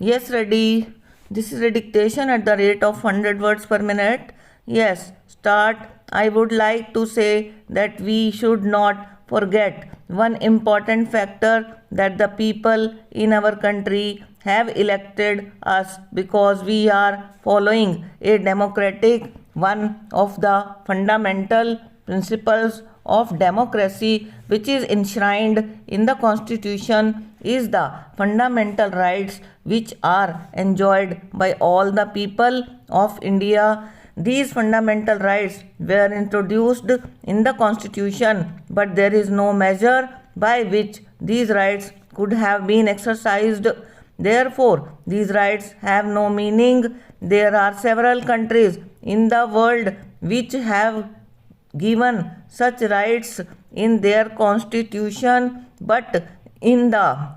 Yes, ready. This is a dictation at the rate of 100 words per minute. Yes, start. I would like to say that we should not forget one important factor, that the people in our country have elected us because we are following a democratic, one of the fundamental principles of democracy which is enshrined in the constitution is the fundamental rights which are enjoyed by all the people of India. These fundamental rights were introduced in the constitution, but there is no measure by which these rights could have been exercised. Therefore, these rights have no meaning. There are several countries in the world which have given such rights in their constitution, but in the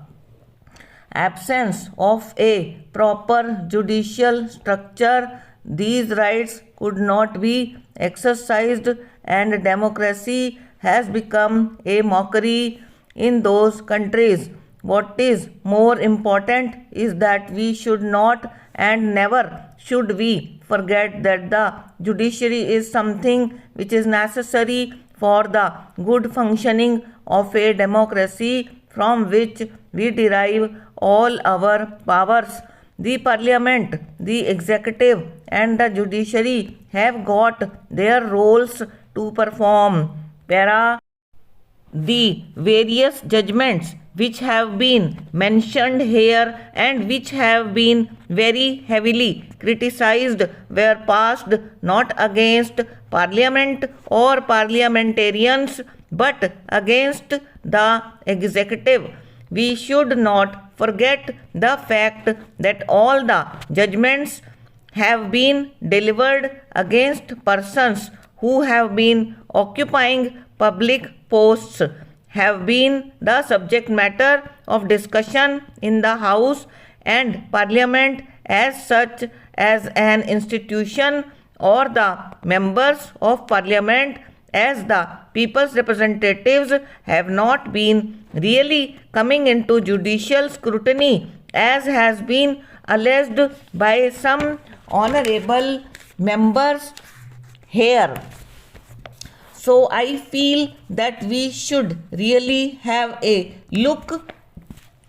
absence of a proper judicial structure, these rights could not be exercised, and democracy has become a mockery in those countries. What is more important is that we should not and never should we forget that the judiciary is something which is necessary for the good functioning of a democracy from which we derive all our powers. The parliament, the executive, and the judiciary have got their roles to perform. Para. The various judgments which have been mentioned here and which have been very heavily criticized were passed not against parliament or parliamentarians but against the executive. We should not forget the fact that all the judgments have been delivered against persons who have been occupying public posts, have been the subject matter of discussion in the House and Parliament as such as an institution, or the members of Parliament as the people's representatives have not been really coming into judicial scrutiny as has been alleged by some honorable members here. So I feel that we should really have a look,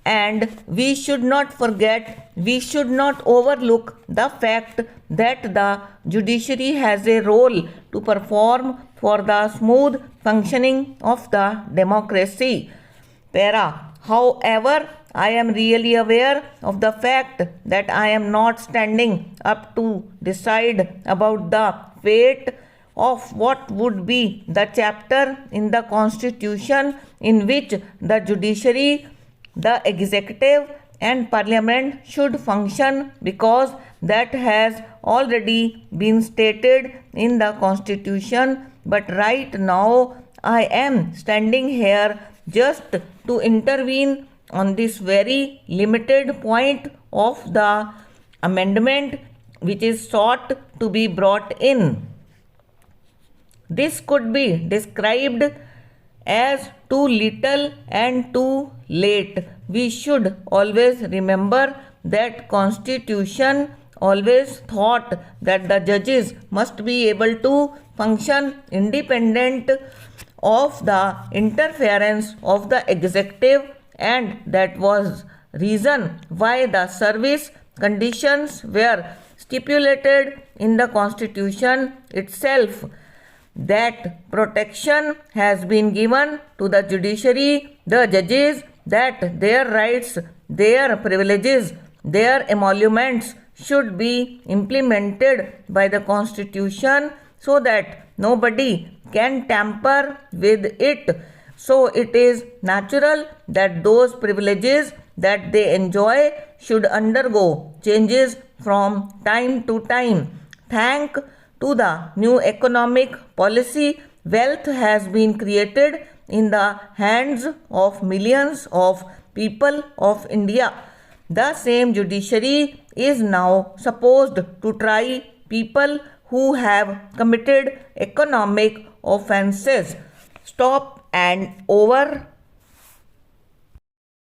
and we should not forget, we should not overlook the fact that the judiciary has a role to perform for the smooth functioning of the democracy. Para. However, I am really aware of the fact that I am not standing up to decide about the fate of what would be the chapter in the constitution in which the judiciary, the executive, and parliament should function, because that has already been stated in the constitution. But right now I am standing here just to intervene on this very limited point of the amendment which is sought to be brought in. This could be described as too little and too late. We should always remember that Constitution always thought that the judges must be able to function independent of the interference of the executive, and that was reason why the service conditions were stipulated in the Constitution itself. That protection has been given to the judiciary, the judges, that their rights, their privileges, their emoluments should be implemented by the Constitution so that nobody can tamper with it. So it is natural that those privileges that they enjoy should undergo changes from time to time. Thanks to the new economic policy, wealth has been created in the hands of millions of people of India. The same judiciary is now supposed to try people who have committed economic offences. Stop and over.